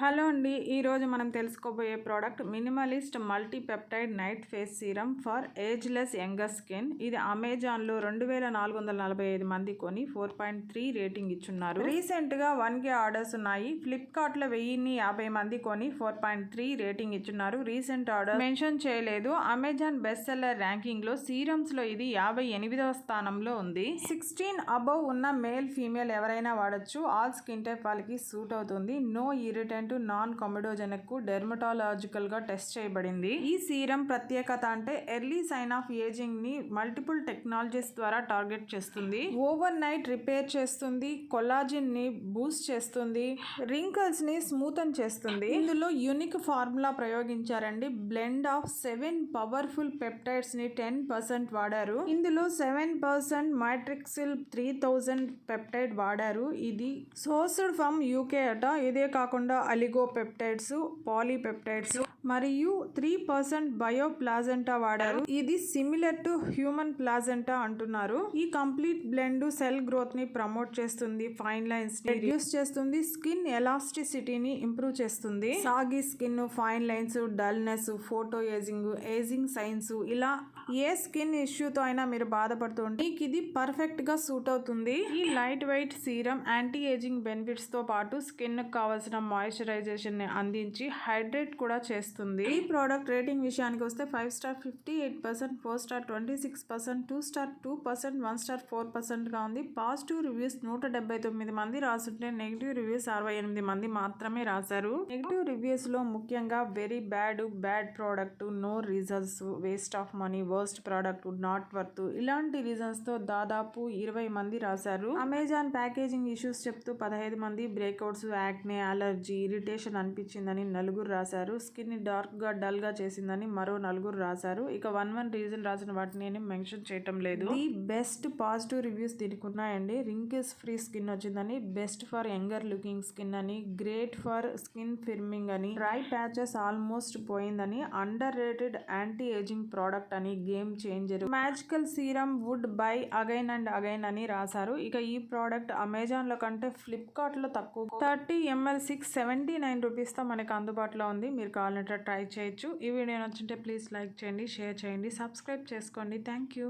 Hello అండి, ఈరోజు మనం తెలుసుకోబోయే product minimalist multipeptide night face serum for ageless younger skin. ఇది అమెజాన్లో 2445 మంది కొని 4.3 రేటింగ్ ఇచ్చున్నారు. రీసెంట్గా 1K ఆర్డర్స్ ఉన్నాయి. ఫ్లిప్కార్ట్లో 1050 మంది కొని 4.3 రేటింగ్ ఇచ్చున్నారు. రీసెంట్ ఆర్డర్ మెన్షన్ చేయలేదు. అమెజాన్ బెస్ట్ సెల్లర్ ర్యాంకింగ్లో సీరమ్స్లో ఇది 58వ స్థానంలో ఉంది. 16 అబవ్ ఉన్న మేల్ ఫీమేల్ ఎవరైనా వాడచ్చు. ఆల్ స్కిన్ టైప్ వాళ్ళకి సూట్ అవుతుంది. No irritant, non comedogenic, dermatological గా టెస్ట్ చేయబడింది. ఈ సీరం ప్రత్యేకత అంటే ఎర్లీ సైన్ ఆఫ్ ఏజింగ్ ని మల్టిపుల్ టెక్నాలజీస్ ద్వారా టార్గెట్ చేస్తుంది. ఓవర్ నైట్ రిపేర్ చేస్తుంది, కొల్లాజిన్ ని బూస్ట్ చేస్తుంది, రింకల్స్ ని స్మూతన్ చేస్తుంది. ఇందులో యూనిక్ ఫార్ములా ప్రయోగించారండి. బ్లెండ్ ఆఫ్ 7 పవర్ఫుల్ పెప్టైడ్స్ ని 10% వాడారు. ఇందులో 7% మైట్రిక్సిల్ 3000 పెప్టైడ్ వాడారు. ఇది సోర్స్డ్ ఫ్రమ్ యూకే అట. ఇదే కాకుండా అలిగోపెప్టైడ్స్, పాలీపెప్టైడ్స్ మరియు 3% బయోప్లాజెంటా వాడారు. ఇది సిమిలర్ టు హ్యూమన్ ప్లాజెంటా అంటున్నారు. ఈ కంప్లీట్ బ్లెండ్ సెల్ గ్రోత్ ని ప్రమోట్ చేస్తుంది, ఫైన్ లైన్స్ ని రిడ్యూస్ చేస్తుంది, స్కిన్ ఎలాస్టిసిటీని ఇంప్రూవ్ చేస్తుంది. సాగి skin, fine lines, dullness, photo ageing science, ఇలా ఏ స్కిన్ ఇష్యూతో అయినా మీరు బాధపడుతుంటే మీకు ఇది పర్ఫెక్ట్ గా సూట్ అవుతుంది. ఈ light weight serum anti ageing benefits తో పాటు స్కిన్ కు కావాల్సిన మాయిశ్చరైజేషన్ ని అందించి హైడ్రేట్ కూడా చేస్తుంది. ఈ ప్రోడక్ట్ రేటింగ్ విషయానికి వస్తే 5 స్టార్ 58%, 4 స్టార్ 26%, 2 స్టార్ 2%, 1 స్టార్ 4% గా ఉంది. పాజిటివ్ రివ్యూస్ 179 మంది రాసుంటే నెగిటివ్ రివ్యూస్ 68 మంది మాత్రమే రాశారు. నెగిటివ్ రివ్యూస్ లో ముఖ్యంగా very bad product, no results, waste of money, worst product, not worth, ఇలాంటి రీజన్స్ తో దాదాపు 20 మంది రాశారు. అమెజాన్ ప్యాకేజింగ్ ఇష్యూస్ చెప్తూ 15 మంది, బ్రేక్అవుట్స్, యాక్నే, అలర్జీ, ఇరిటేషన్ అనిపించిందని 4 రాశారు. స్కిన్ ని డార్క్ గా డల్ గా చేసిందని మరో 4 రాశారు. ఇక 1 రీజన్ రాసిన వాటిని నేను మెన్షన్ చేయటం లేదు. ది బెస్ట్ పాజిటివ్ రివ్యూస్ దీనికి ఉన్నాయండి. రింకిల్స్ ఫ్రీ స్కిన్ వచ్చిందని, best for younger looking skin అని, గ్రేట్ ఫర్ స్కిన్ ఫిర్మింగ్ అని, డ్రై ప్యాచెస్ ఆల్మోస్ట్ పోయిందని, underrated anti aging product అని, game changer, magical serum would buy again and again అని రాశారు. ఇక ఈ ప్రోడక్ట్ అమెజాన్ లో కంటే ఫ్లిప్కార్ట్ లో తక్కువ 30 ml 679 రూపీస్ తో మనకి అందుబాటులో ఉంది. మీరు కావాలంటే ట్రై చేయొచ్చు. ఈ వీడియో నచ్చుంటే ప్లీజ్ లైక్ చేయండి, షేర్ చేయండి, సబ్స్క్రైబ్ చేసుకోండి. Thank you.